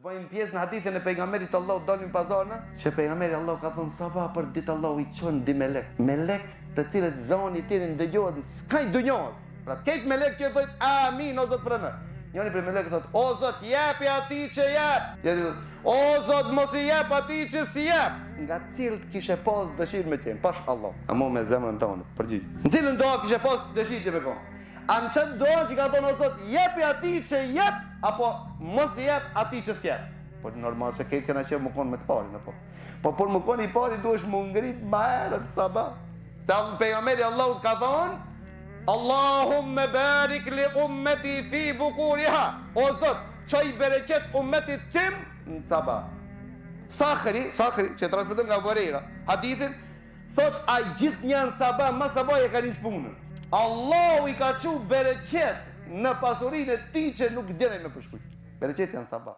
bëjmë pjesë në hadithin e pejgamberit Allahu dalim pazarna, që pejgamberi Allahu ka thënë sabah për ditë Allahu i çon di melek. Melek të cilët zoni i tyre ndëgjohet s'ka dunjos. Pra këtë melek që thotë amin o Zot pranë. Njëri për melek thotë o Zot jepi atij që jep. Tjetri thotë o Zot mos i jep atij që si jep. Nga cilët kishe pas dëshirë me qenë, pash Allah. Amo me zemrën tonë, përgjigj. Në cilën do kishe pas dëshirë të me konë? A në qëtë doa që ka thonë o Zot, jepi ati që jep, apo mos jep ati që s'jep. Po normal se këtë këna që më konë me të pari, në po. Po për më konë i pari, duesh më ngrit ma erët sabah. Sa pejgamberi Allahut ka thonë, Allahumme barik li ummeti fi bukuriha. O Zot, qoj bereqet ummetit tim në sabah. Sakhri, që transmetën nga Buhariu, hadithin, thot a gjithë njanë sabah, ma sabah e ka një punën. Allahu i ka qu bereqet në pasurinë e ti që nuk djene me përshkuj. Bereqet janë sabah.